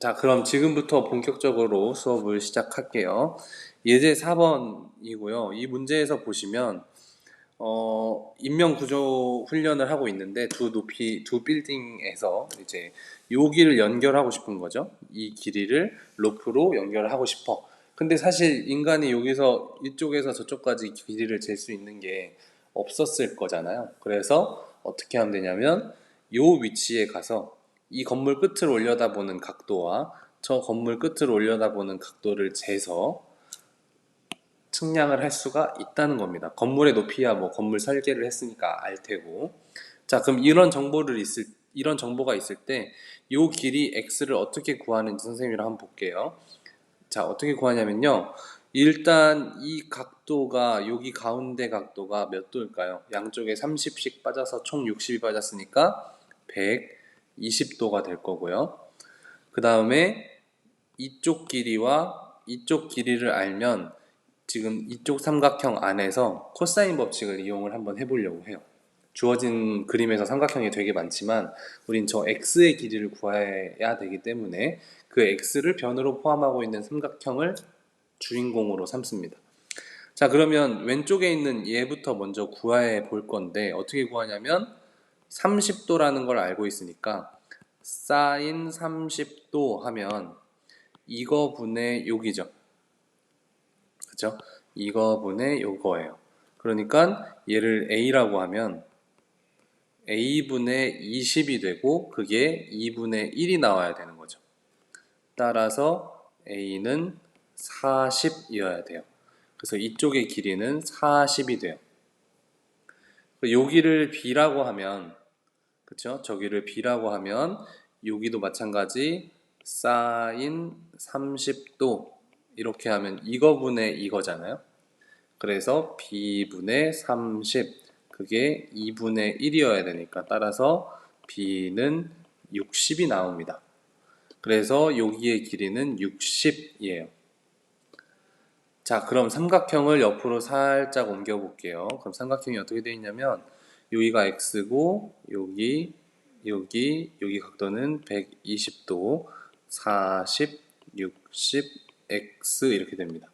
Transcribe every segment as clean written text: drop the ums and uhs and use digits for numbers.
자, 그럼 지금부터 본격적으로 수업을 시작할게요. 예제 4번이고요. 이 문제에서 보시면 인명 구조 훈련을 하고 있는데 두 빌딩에서 이제 여기를 연결하고 싶은 거죠. 이 길이를 로프로 연결하고 싶어. 근데 사실 인간이 여기서 이쪽에서 저쪽까지 길이를 잴 수 있는 게 없었을 거잖아요. 그래서 어떻게 하면 되냐면 요 위치에 가서 이 건물 끝을 올려다보는 각도와 저 건물 끝을 올려다보는 각도를 재서 측량을 할 수가 있다는 겁니다. 건물의 높이야 뭐 건물 설계를 했으니까 알 테고. 자, 그럼 이런 정보가 있을 때 이 길이 x를 어떻게 구하는지 선생님이랑 한번 볼게요. 자, 어떻게 구하냐면요. 일단 이 각도가 여기 가운데 각도가 몇 도일까요? 양쪽에 30씩 빠져서 총 60이 빠졌으니까 120도가 될 거고요. 그 다음에 이쪽 길이와 이쪽 길이를 알면 지금 이쪽 삼각형 안에서 코사인 법칙을 이용을 한번 해보려고 해요. 주어진 그림에서 삼각형이 되게 많지만 우린 저 x의 길이를 구해야 되기 때문에 그 x를 변으로 포함하고 있는 삼각형을 주인공으로 삼습니다. 자, 그러면 왼쪽에 있는 얘부터 먼저 구해 볼 건데 어떻게 구하냐면 30도라는 걸 알고 있으니까 사인 30도 하면 이거 분의 여기죠. 그죠? 이거 분의 요거예요. 그러니까 얘를 A라고 하면 A분의 20이 되고 그게 2분의 1이 나와야 되는 거죠. 따라서 A는 40이어야 돼요. 그래서 이쪽의 길이는 40이 돼요. 여기를 B라고 하면 그쵸? 저기를 B라고 하면 여기도 마찬가지 사인 30도 이렇게 하면 이거분의 이거잖아요. 그래서 B분의 30 그게 2분의 1이어야 되니까 따라서 B는 60이 나옵니다. 그래서 여기의 길이는 60이에요. 자, 그럼 삼각형을 옆으로 살짝 옮겨 볼게요. 그럼 삼각형이 어떻게 되어 있냐면 여기가 x고 여기 각도는 120도 40, 60, x 이렇게 됩니다.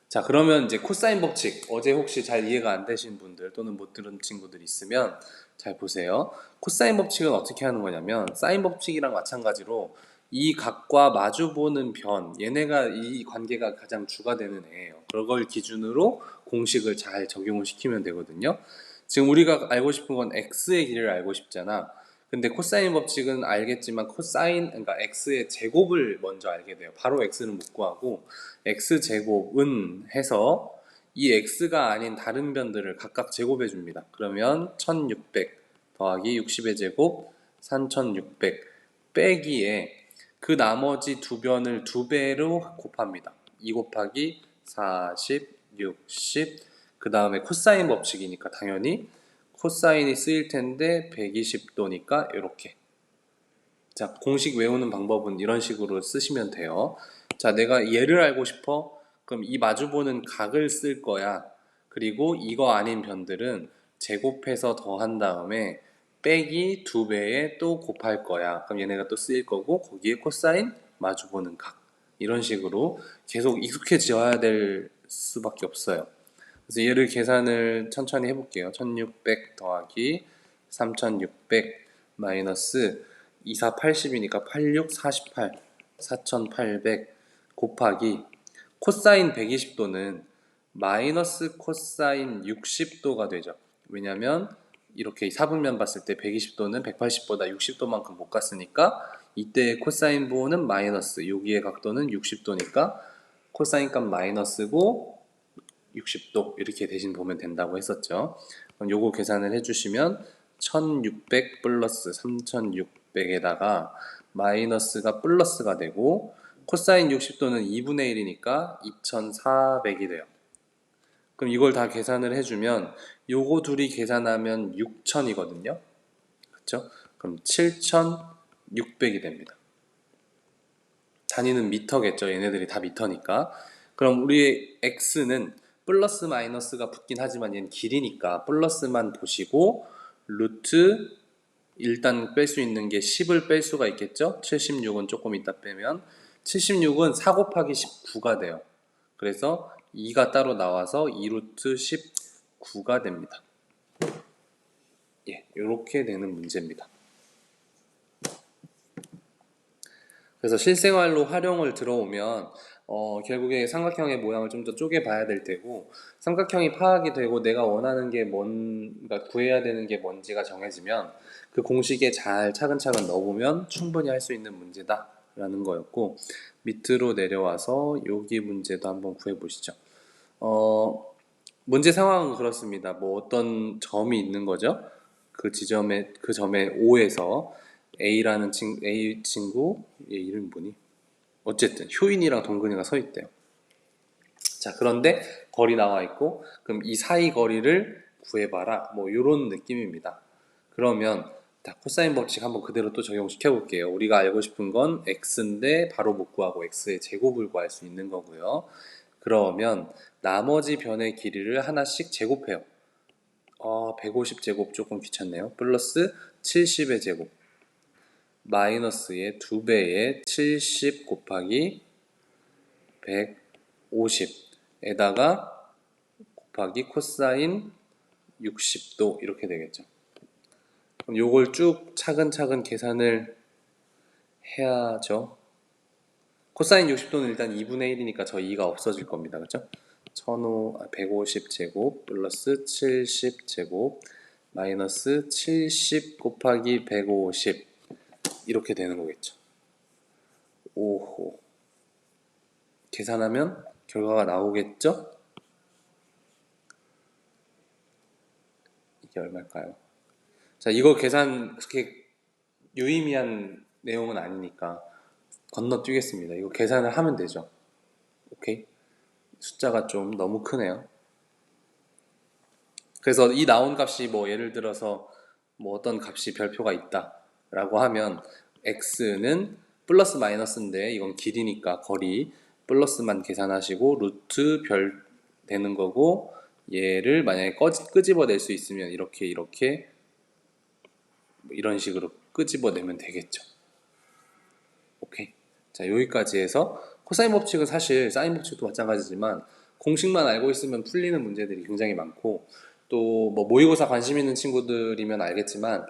자, 그러면 이제 코사인 법칙 어제 혹시 잘 이해가 안 되신 분들 또는 못 들은 친구들 있으면 잘 보세요. 코사인 법칙은 어떻게 하는 거냐면 사인 법칙이랑 마찬가지로 이 각과 마주보는 변 얘네가 이 관계가 가장 주가 되는 애예요. 그걸 기준으로 공식을 잘 적용을 시키면 되거든요. 지금 우리가 알고 싶은 건 x의 길이를 알고 싶잖아. 근데 코사인 법칙은 알겠지만 그러니까 x의 제곱을 먼저 알게 돼요. 바로 x는 못 구하고 x제곱은 해서 이 x가 아닌 다른 변들을 각각 제곱해 줍니다. 그러면 1600 더하기 60의 제곱 3600 빼기에 그 나머지 두 변을 두 배로 곱합니다. 2 곱하기 40, 60, 그 다음에 코사인 법칙이니까 당연히 코사인이 쓰일 텐데 120도니까 이렇게. 자, 공식 외우는 방법은 이런 식으로 쓰시면 돼요. 자, 내가 얘를 알고 싶어? 그럼 이 마주보는 각을 쓸 거야. 그리고 이거 아닌 변들은 제곱해서 더한 다음에 빼기 2배에 또 곱할 거야. 그럼 얘네가 또 쓰일 거고 거기에 코사인 마주보는 각. 이런 식으로 계속 익숙해져야 될 수밖에 없어요. 그래서 얘를 계산을 천천히 해볼게요. 1600 더하기 3600 마이너스 24, 80이니까 86, 48, 4800 곱하기 코사인 120도는 마이너스 코사인 60도가 되죠. 왜냐면 이렇게 사분면 봤을 때 120도는 180보다 60도만큼 못 갔으니까 이때의 코사인 부호는 마이너스, 여기의 각도는 60도니까 코사인 값 마이너스고 60도 이렇게 대신 보면 된다고 했었죠. 그럼 요거 계산을 해주시면 1600 플러스 3600에다가 마이너스가 플러스가 되고 코사인 60도는 2분의 1이니까 2400이 돼요. 그럼 이걸 다 계산을 해주면 요거 둘이 계산하면 6000이거든요. 그렇죠? 그럼 7600이 됩니다. 단위는 미터겠죠. 얘네들이 다 미터니까. 그럼 우리의 x는 플러스 마이너스가 붙긴 하지만 얘는 길이니까 플러스만 보시고 루트 일단 뺄 수 있는 게 10을 뺄 수가 있겠죠? 76은 조금 이따 빼면 76은 4 곱하기 19가 돼요. 그래서 2가 따로 나와서 2 루트 19가 됩니다. 예, 이렇게 되는 문제입니다. 그래서 실생활로 활용을 들어오면 결국에 삼각형의 모양을 좀 더 쪼개봐야 될 테고, 삼각형이 파악이 되고 내가 원하는 게 그러니까 구해야 되는 게 뭔지가 정해지면 그 공식에 잘 차근차근 넣어보면 충분히 할 수 있는 문제다라는 거였고, 밑으로 내려와서 여기 문제도 한번 구해보시죠. 문제 상황은 그렇습니다. 뭐 어떤 점이 있는 거죠. 그 점의 O에서 A 친구, 얘 이름이 뭐니? 어쨌든 효인이랑 동근이가 서 있대요. 자, 그런데 거리 나와 있고, 그럼 이 사이 거리를 구해봐라. 뭐 이런 느낌입니다. 그러면 코사인 법칙 한번 그대로 또 적용시켜 볼게요. 우리가 알고 싶은 건 x인데 바로 못 구하고 x의 제곱을 구할 수 있는 거고요. 그러면 나머지 변의 길이를 하나씩 제곱해요. 150제곱 조금 귀찮네요. 플러스 70의 제곱 마이너스의 2배의 70 곱하기 150에다가 곱하기 코사인 60도 이렇게 되겠죠. 그럼 요걸 쭉 차근차근 계산을 해야죠. 코사인 60도는 일단 2분의 1이니까 저 2가 없어질 겁니다. 그렇죠? 150제곱 플러스 70제곱 마이너스 70 곱하기 150 이렇게 되는 거겠죠. 오호. 계산하면 결과가 나오겠죠? 이게 얼마일까요? 자, 이거 계산 그렇게 유의미한 내용은 아니니까 건너뛰겠습니다. 이거 계산을 하면 되죠. 오케이? 숫자가 좀 너무 크네요. 그래서 이 나온 값이 뭐 예를 들어서 뭐 어떤 값이 별표가 있다 라고 하면 x는 플러스 마이너스인데 이건 길이니까 거리 플러스만 계산하시고 루트 별 되는 거고, 얘를 만약에 끄집어낼 수 있으면 이렇게 뭐 이런 식으로 끄집어내면 되겠죠. 오케이. 자, 여기까지 해서 코사인 법칙은 사실 사인 법칙도 마찬가지지만 공식만 알고 있으면 풀리는 문제들이 굉장히 많고, 또 뭐 모의고사 관심 있는 친구들이면 알겠지만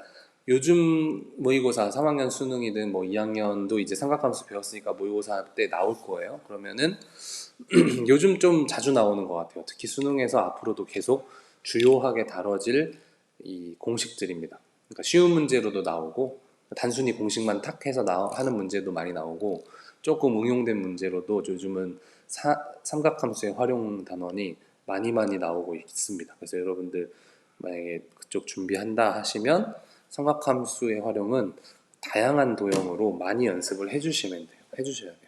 요즘 모의고사 3학년 수능이든 뭐 2학년도 이제 삼각함수 배웠으니까 모의고사 때 나올 거예요. 그러면은 요즘 좀 자주 나오는 것 같아요. 특히 수능에서 앞으로도 계속 주요하게 다뤄질 이 공식들입니다. 그러니까 쉬운 문제로도 나오고 단순히 공식만 탁 해서 하는 문제도 많이 나오고, 조금 응용된 문제로도 요즘은 삼각함수의 활용 단원이 많이 나오고 있습니다. 그래서 여러분들 만약에 그쪽 준비한다 하시면 삼각함수의 활용은 다양한 도형으로 많이 연습을 해주셔야 돼요.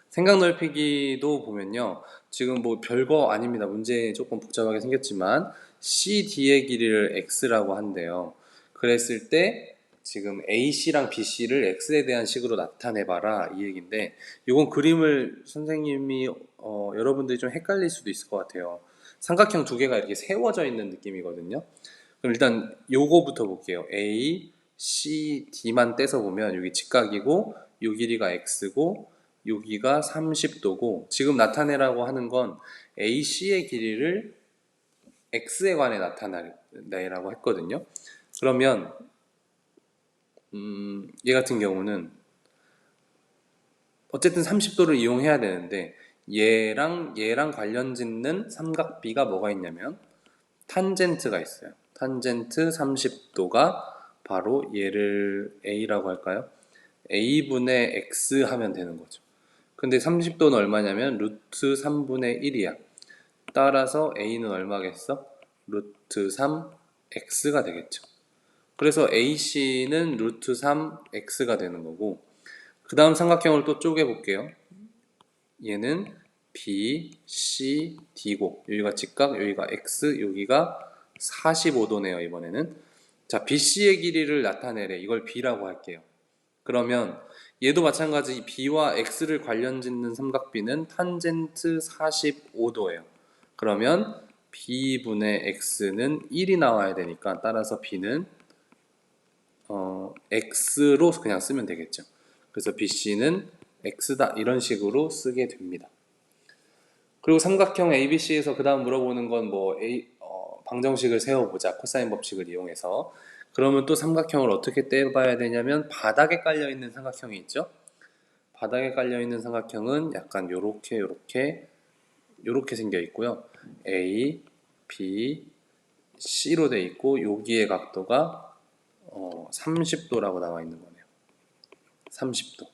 생각 넓히기도 보면요. 지금 뭐 별거 아닙니다. 문제 조금 복잡하게 생겼지만 CD의 길이를 X라고 한대요. 그랬을 때 지금 AC랑 BC를 X에 대한 식으로 나타내봐라 이 얘기인데, 이건 그림을 선생님이 여러분들이 좀 헷갈릴 수도 있을 것 같아요. 삼각형 두 개가 이렇게 세워져 있는 느낌이거든요. 그럼 일단 요거부터 볼게요. A, C, D만 떼서 보면 여기 직각이고 요 길이가 X고 여기가 30도고, 지금 나타내라고 하는 건 AC의 길이를 X에 관해 나타내라고 했거든요. 그러면 얘 같은 경우는 어쨌든 30도를 이용해야 되는데 얘랑 관련 짓는 삼각비가 뭐가 있냐면 탄젠트가 있어요. 탄젠트 30도가 바로 얘를 A라고 할까요? A분의 X 하면 되는 거죠. 근데 30도는 얼마냐면 루트 3분의 1이야. 따라서 A는 얼마겠어? 루트 3X가 되겠죠. 그래서 AC는 루트 3X가 되는 거고, 그 다음 삼각형을 또 쪼개볼게요. 얘는 B, C, D고, 여기가 직각, 여기가 X, 여기가 45도네요 이번에는. 자, BC의 길이를 나타내래. 이걸 B라고 할게요. 그러면 얘도 마찬가지 B와 X를 관련 짓는 삼각비는 탄젠트 45도예요. 그러면 B분의 X는 1이 나와야 되니까 따라서 B는 x로 그냥 쓰면 되겠죠. 그래서 BC는 x다 이런 식으로 쓰게 됩니다. 그리고 삼각형 ABC에서 그 다음 물어보는 건 뭐 방정식을 세워보자, 코사인 법칙을 이용해서. 그러면 또 삼각형을 어떻게 떼봐야 되냐면 바닥에 깔려있는 삼각형이 있죠. 바닥에 깔려있는 삼각형은 약간 요렇게 생겨 있고요. A, B, C로 돼 있고 여기의 각도가 30도라고 나와 있는 거네요. 30도.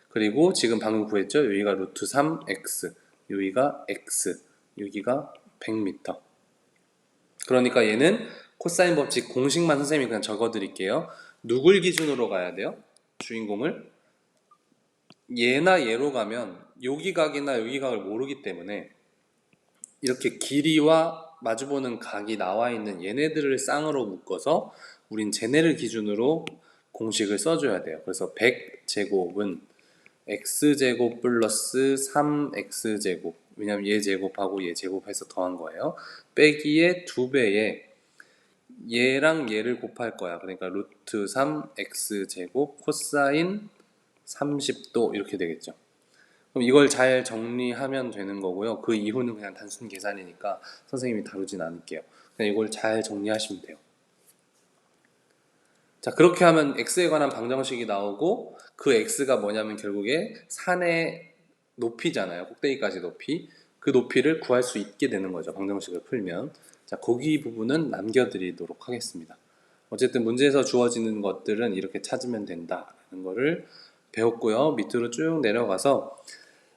그리고 지금 방금 구했죠? 여기가 루트 3x, 여기가 x, 여기가 100m. 그러니까 얘는 코사인 법칙 공식만 선생님이 그냥 적어드릴게요. 누굴 기준으로 가야 돼요? 주인공을? 얘나 얘로 가면 여기 각이나 여기 각을 모르기 때문에 이렇게 길이와 마주보는 각이 나와 있는 얘네들을 쌍으로 묶어서 우린 쟤네를 기준으로 공식을 써줘야 돼요. 그래서 100제곱은 x제곱 플러스 3x제곱, 왜냐면 얘 제곱하고 얘 제곱해서 더한 거예요. 빼기의 2배에 얘랑 얘를 곱할 거야. 그러니까 루트 3x제곱 코사인 30도 이렇게 되겠죠. 그럼 이걸 잘 정리하면 되는 거고요. 그 이후는 그냥 단순 계산이니까 선생님이 다루진 않을게요. 그냥 이걸 잘 정리하시면 돼요. 자, 그렇게 하면 x에 관한 방정식이 나오고 그 x가 뭐냐면 결국에 산의 높이잖아요. 꼭대기까지 높이. 그 높이를 구할 수 있게 되는 거죠. 방정식을 풀면. 자, 거기 부분은 남겨드리도록 하겠습니다. 어쨌든 문제에서 주어지는 것들은 이렇게 찾으면 된다는 거를 배웠고요. 밑으로 쭉 내려가서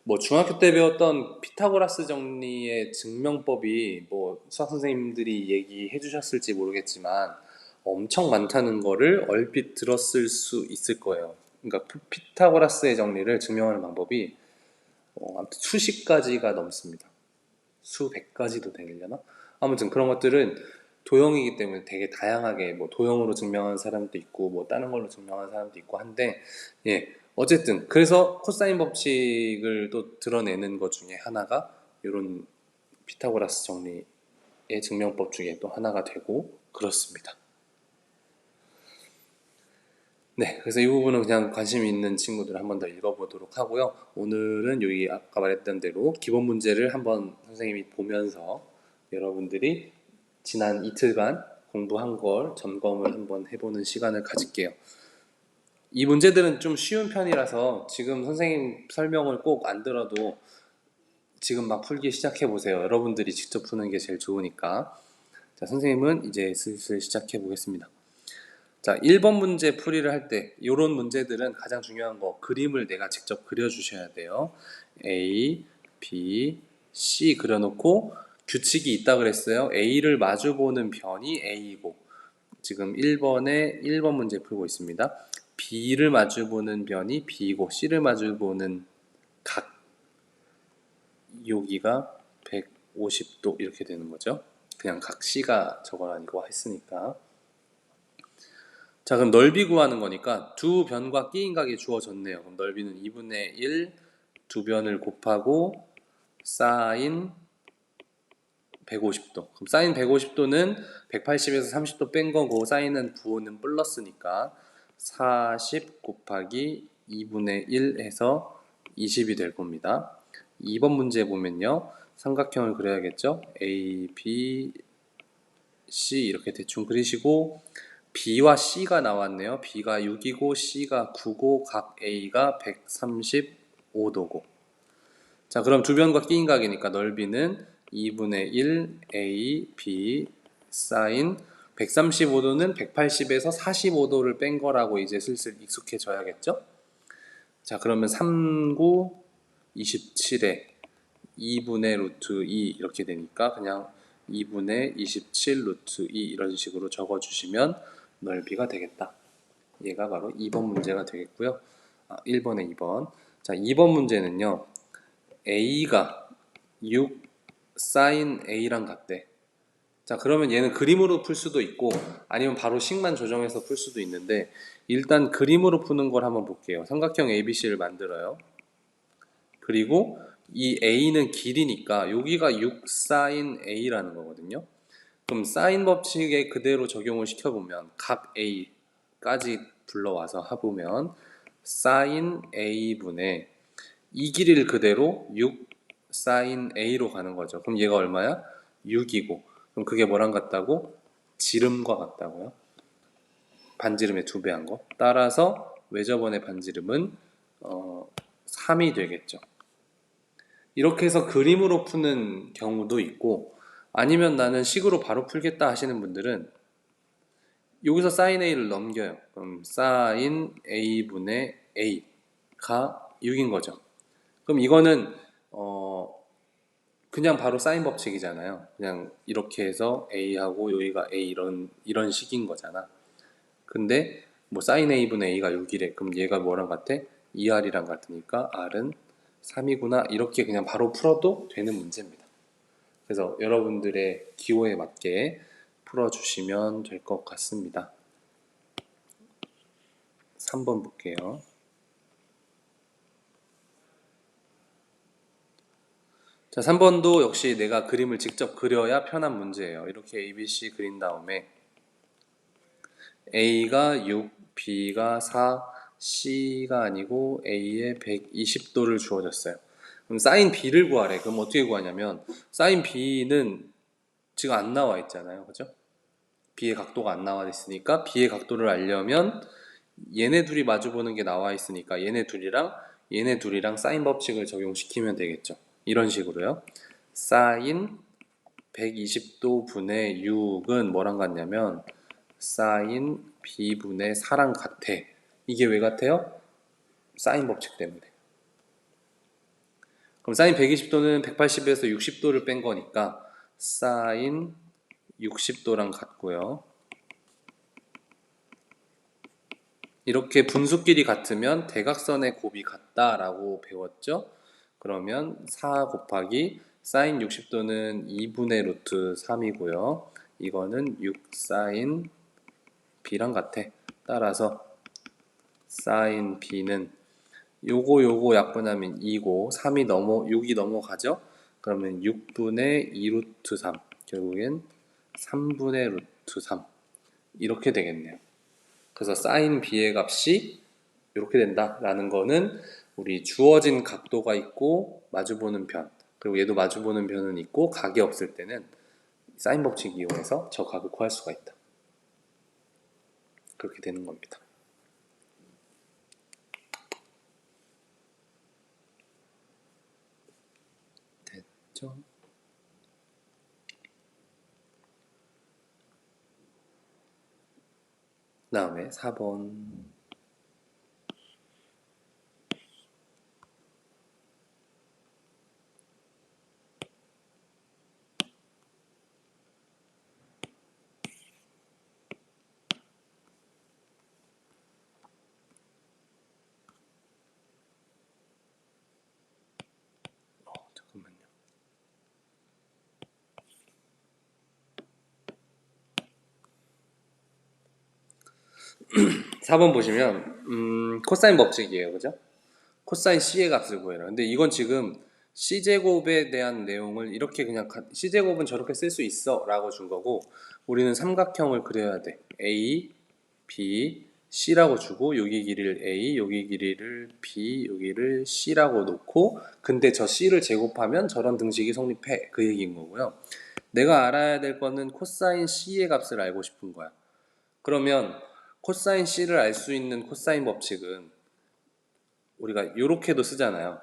뭐 중학교 때 배웠던 피타고라스 정리의 증명법이 뭐 수학 선생님들이 얘기해 주셨을지 모르겠지만 엄청 많다는 거를 얼핏 들었을 수 있을 거예요. 그러니까 피타고라스의 정리를 증명하는 방법이 아무튼 수십 가지가 넘습니다. 수백 가지도 되려나? 아무튼 그런 것들은 도형이기 때문에 되게 다양하게 뭐 도형으로 증명하는 사람도 있고 뭐 다른 걸로 증명하는 사람도 있고 한데 예 어쨌든 그래서 코사인 법칙을 또 드러내는 것 중에 하나가 이런 피타고라스 정리의 증명법 중에 또 하나가 되고 그렇습니다. 네, 그래서 이 부분은 그냥 관심 있는 친구들 한 번 더 읽어보도록 하고요. 오늘은 여기 아까 말했던 대로 기본 문제를 한번 선생님이 보면서 여러분들이 지난 이틀간 공부한 걸 점검을 한번 해보는 시간을 가질게요. 이 문제들은 좀 쉬운 편이라서 지금 선생님 설명을 꼭 안 들어도 지금 막 풀기 시작해 보세요. 여러분들이 직접 푸는 게 제일 좋으니까. 자, 선생님은 이제 슬슬 시작해 보겠습니다. 자, 1번 문제 풀이를 할 때 이런 문제들은 가장 중요한 거 그림을 내가 직접 그려주셔야 돼요. A, B, C 그려놓고 규칙이 있다 그랬어요. A를 마주보는 변이 A이고 지금 1번 문제 풀고 있습니다. B를 마주보는 변이 B이고 C를 마주보는 각 여기가 150도 이렇게 되는 거죠. 그냥 각 C가 저건 아니고 했으니까. 자, 그럼 넓이 구하는 거니까 두 변과 끼인각이 주어졌네요. 그럼 넓이는 2분의 1, 두 변을 곱하고 사인 150도. 그럼 사인 150도는 180에서 30도 뺀 거고 사인은 부호는 플러스니까 40 곱하기 2분의 1 해서 20이 될 겁니다. 2번 문제 보면요. 삼각형을 그려야겠죠. A, B, C 이렇게 대충 그리시고 B와 C가 나왔네요. B가 6이고 C가 9고 각 A가 135도고 자, 그럼 두 변과 끼인 각이니까 넓이는 2분의 1 A, B 사인 135도는 180에서 45도를 뺀 거라고 이제 슬슬 익숙해져야겠죠? 자, 그러면 39, 27에 2분의 루트 2 이렇게 되니까 그냥 2분의 27 루트 2 이런 식으로 적어주시면 넓이가 되겠다. 얘가 바로 2번 문제가 되겠고요. 1번에 2번. 자, 2번 문제는요. A가 6 사인 A랑 같대. 자, 그러면 얘는 그림으로 풀 수도 있고 아니면 바로 식만 조정해서 풀 수도 있는데 일단 그림으로 푸는 걸 한번 볼게요. 삼각형 ABC를 만들어요. 그리고 이 A는 길이니까 여기가 6 사인 A라는 거거든요. 그럼 사인 법칙에 그대로 적용을 시켜보면 각 A가 A까지 불러와서 해보면 sin A분의 이 길이를 그대로 6 sin A로 가는 거죠. 그럼 얘가 얼마야? 6이고 그럼 그게 뭐랑 같다고? 지름과 같다고요? 반지름의 2배 한 거. 따라서 외접원의 반지름은 3이 되겠죠. 이렇게 해서 그림으로 푸는 경우도 있고 아니면 나는 식으로 바로 풀겠다 하시는 분들은 여기서 sin a를 넘겨요. 그럼 sin a분의 a가 6인 거죠. 그럼 이거는 그냥 바로 사인 법칙이잖아요. 그냥 이렇게 해서 a하고 여기가 a 이런 식인 거잖아. 근데 뭐 sin a분의 a가 6이래. 그럼 얘가 뭐랑 같아? 2r이랑 같으니까 r은 3이구나. 이렇게 그냥 바로 풀어도 되는 문제입니다. 그래서 여러분들의 기호에 맞게 풀어주시면 될 것 같습니다. 3번 볼게요. 자, 3번도 역시 내가 그림을 직접 그려야 편한 문제예요. 이렇게 ABC 그린 다음에 A가 6, B가 4, C가 아니고 A에 120도를 주어졌어요. 그럼 사인 B를 구하래. 그럼 어떻게 구하냐면 사인 B는 지금 안 나와 있잖아요. 그죠? B의 각도가 안 나와 있으니까 B의 각도를 알려면 얘네 둘이 마주보는 게 나와 있으니까 얘네 둘이랑 사인 법칙을 적용시키면 되겠죠. 이런 식으로요. 사인 120도 분의 6은 뭐랑 같냐면 사인 B분의 4랑 같아. 이게 왜 같아요? 사인 법칙 때문에. 그럼 사인 120도는 180에서 60도를 뺀 거니까 사인 60도랑 같고요. 이렇게 분수끼리 같으면 대각선의 곱이 같다라고 배웠죠? 그러면 4 곱하기 사인 60도는 2분의 루트 3이고요. 이거는 6 사인 B랑 같아. 따라서 사인 B는 요거 약분하면 2고 6이 넘어가죠? 그러면 6분의 2 루트 3 결국엔 3분의 루트 3 이렇게 되겠네요. 그래서 사인 B의 값이 이렇게 된다라는 거는 우리 주어진 각도가 있고 마주보는 편 그리고 얘도 마주보는 편은 있고 각이 없을 때는 사인 법칙 이용해서 저 각을 구할 수가 있다. 그렇게 되는 겁니다. 됐죠? 그 다음에 4번 잠깐만요. 4번 보시면 코사인 법칙이에요. 그죠? 코사인 C의 값을 구해라. 근데 이건 지금 C제곱에 대한 내용을 이렇게 그냥 C제곱은 저렇게 쓸 수 있어 라고 준 거고 우리는 삼각형을 그려야 돼. A, B, C라고 주고 여기 길이를 A, 여기 길이를 B, 여기를 C라고 놓고 근데 저 C를 제곱하면 저런 등식이 성립해. 그 얘기인 거고요. 내가 알아야 될 거는 코사인 C의 값을 알고 싶은 거야. 그러면 코사인 C를 알 수 있는 코사인 법칙은 우리가 이렇게도 쓰잖아요.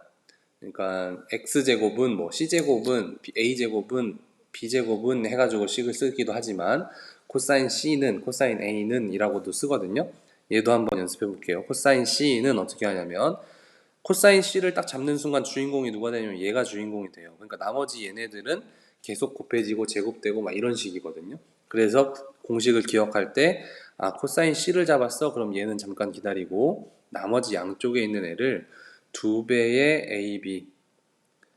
그러니까 x제곱은 뭐 c제곱은 a제곱은 b제곱은 해가지고 식을 쓰기도 하지만 코사인 c는 코사인 a는 이라고도 쓰거든요. 얘도 한번 연습해 볼게요. 코사인 c는 어떻게 하냐면 코사인 c를 딱 잡는 순간 주인공이 누가 되냐면 얘가 주인공이 돼요. 그러니까 나머지 얘네들은 계속 곱해지고 제곱되고 막 이런 식이거든요. 그래서 공식을 기억할 때 코사인 c를 잡았어. 그럼 얘는 잠깐 기다리고 나머지 양쪽에 있는 애를 2배의 ab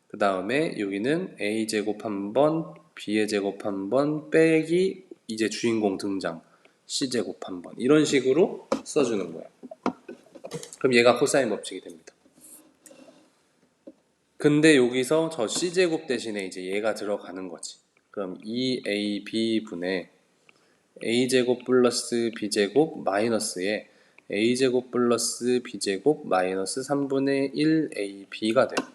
그 다음에 여기는 a제곱 한번 b의 제곱 한번 빼기 이제 주인공 등장 c제곱 한번 이런 식으로 써주는 거야. 그럼 얘가 코사인 법칙이 됩니다. 근데 여기서 저 c제곱 대신에 이제 얘가 들어가는 거지. 그럼 2ab 분의 a제곱 플러스 b제곱 마이너스에 a제곱 플러스 b제곱 마이너스 3분의 1 ab가 돼요.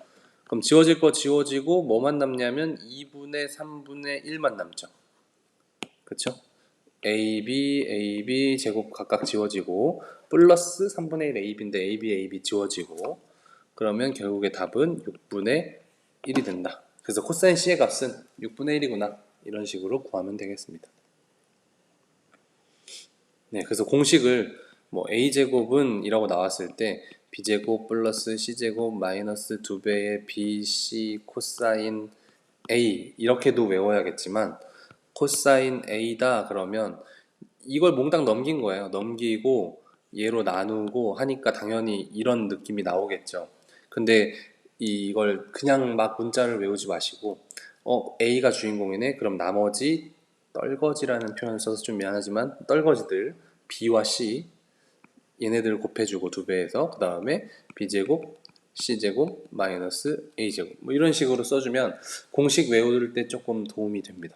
그럼 지워질 거 지워지고 뭐만 남냐면 2분의 3분의 1만 남죠. 그쵸? ab 제곱 각각 지워지고 플러스 3분의 1 ab인데 ab 지워지고 그러면 결국에 답은 6분의 1이 된다. 그래서 코사인 C의 값은 6분의 1이구나. 이런 식으로 구하면 되겠습니다. 네, 그래서 공식을 뭐 a제곱은 이라고 나왔을 때 b제곱 플러스 c제곱 마이너스 2배의 bc 코사인 a 이렇게도 외워야겠지만 코사인 a다 그러면 이걸 몽땅 넘긴 거예요. 넘기고 얘로 나누고 하니까 당연히 이런 느낌이 나오겠죠. 근데 이걸 그냥 막 문자를 외우지 마시고 A가 주인공이네. 그럼 나머지 떨거지라는 표현을 써서 좀 미안하지만 떨거지들 B와 C 얘네들을 곱해주고 2배에서 그 다음에 B제곱 C제곱 마이너스 A제곱 뭐 이런 식으로 써주면 공식 외울 때 조금 도움이 됩니다.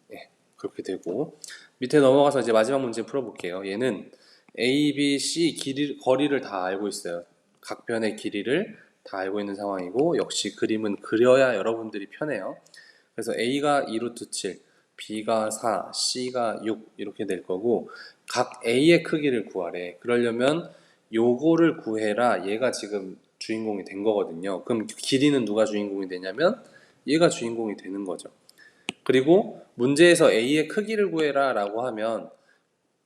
네, 그렇게 되고 밑에 넘어가서 이제 마지막 문제 풀어볼게요. 얘는 A, B, C 거리를 다 알고 있어요. 각 변의 길이를 다 알고 있는 상황이고 역시 그림은 그려야 여러분들이 편해요. 그래서 A가 2루트 7, B가 4, C가 6 이렇게 될 거고 각 A의 크기를 구하래. 그러려면 요거를 구해라. 얘가 지금 주인공이 된 거거든요. 그럼 길이는 누가 주인공이 되냐면 얘가 주인공이 되는 거죠. 그리고 문제에서 A의 크기를 구해라 라고 하면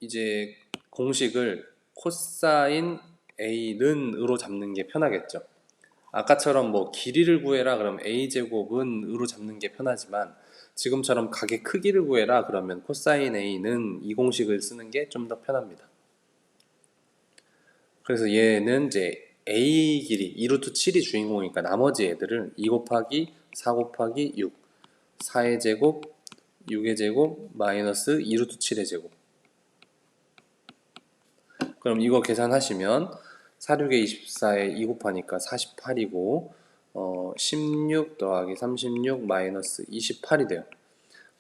이제 공식을 코사인 A는 으로 잡는 게 편하겠죠. 아까처럼 뭐 길이를 구해라 그러면 A제곱은 으로 잡는 게 편하지만 지금처럼 각의 크기를 구해라 그러면 코사인 A는 이 공식을 쓰는 게 좀 더 편합니다. 그래서 얘는 이제 A 길이 2루트 7이 주인공이니까 나머지 애들을 2 곱하기 4 곱하기 6 4의 제곱 6의 제곱 마이너스 2루트 7의 제곱 그럼 이거 계산하시면 4, 6에 24에 2 곱하니까 48이고 16 더하기 36 마이너스 28이 돼요.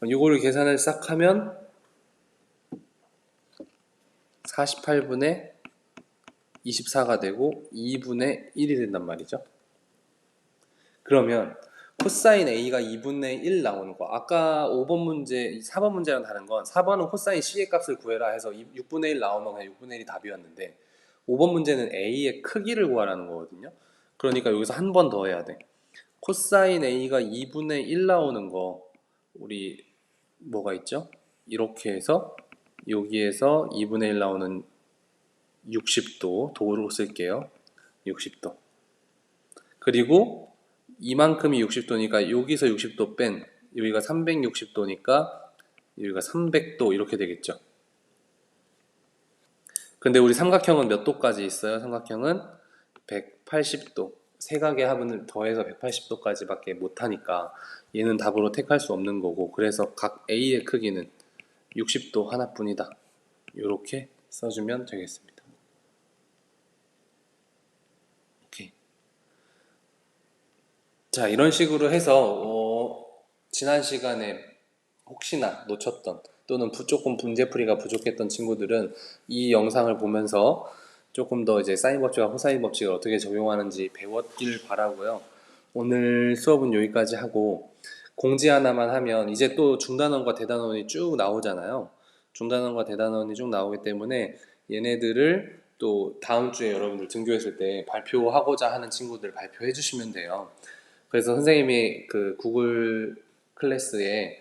이거를 계산을 싹 하면 48분의 24가 되고 2분의 1이 된단 말이죠. 그러면 코사인 A가 2분의 1 나오는 거 아까 5번 문제, 4번 문제랑 다른 건 4번은 코사인 C의 값을 구해라 해서 6분의 1 나오면 그냥 6분의 1이 답이었는데 5번 문제는 A의 크기를 구하라는 거거든요. 그러니까 여기서 한 번 더 해야 돼. 코사인 A가 2분의 1 나오는 거 우리 뭐가 있죠? 이렇게 해서 여기에서 2분의 1 나오는 60도 도로 쓸게요. 60도. 그리고 이만큼이 60도니까 여기서 60도 뺀 여기가 360도니까 여기가 300도 이렇게 되겠죠. 근데 우리 삼각형은 몇 도까지 있어요? 삼각형은 180도. 세각의 합을 더해서 180도까지밖에 못하니까 얘는 답으로 택할 수 없는 거고 그래서 각 A의 크기는 60도 하나뿐이다. 이렇게 써주면 되겠습니다. 오케이. 자, 이런 식으로 해서 지난 시간에 혹시나 놓쳤던 또는 조금 문제풀이가 부족했던 친구들은 이 영상을 보면서 조금 더 이제 사인 법칙과 코사인 법칙을 어떻게 적용하는지 배웠길 바라고요. 오늘 수업은 여기까지 하고 공지 하나만 하면 이제 또 중단원과 대단원이 쭉 나오잖아요. 중단원과 대단원이 쭉 나오기 때문에 얘네들을 또 다음 주에 여러분들 등교했을 때 발표하고자 하는 친구들 발표해 주시면 돼요. 그래서 선생님이 그 구글 클래스에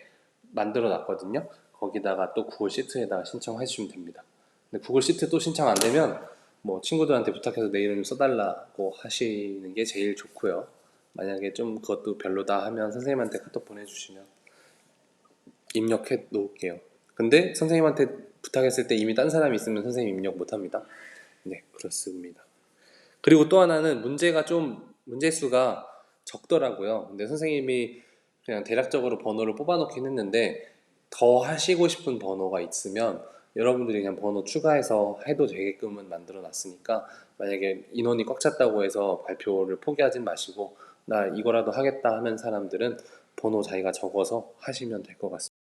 만들어 놨거든요. 거기다가 또 구글 시트에다가 신청해 주시면 됩니다. 근데 구글 시트 또 신청 안 되면 뭐 친구들한테 부탁해서 내 이름 써달라고 하시는 게 제일 좋고요. 만약에 좀 그것도 별로다 하면 선생님한테 카톡 보내주시면 입력해 놓을게요. 근데 선생님한테 부탁했을 때 이미 딴 사람이 있으면 선생님 입력 못합니다. 네, 그렇습니다. 그리고 또 하나는 문제수가 적더라고요. 근데 선생님이 그냥 대략적으로 번호를 뽑아놓긴 했는데 더 하시고 싶은 번호가 있으면 여러분들이 그냥 번호 추가해서 해도 되게끔은 만들어 놨으니까 만약에 인원이 꽉 찼다고 해서 발표를 포기하진 마시고 나 이거라도 하겠다 하는 사람들은 번호 자기가 적어서 하시면 될 것 같습니다.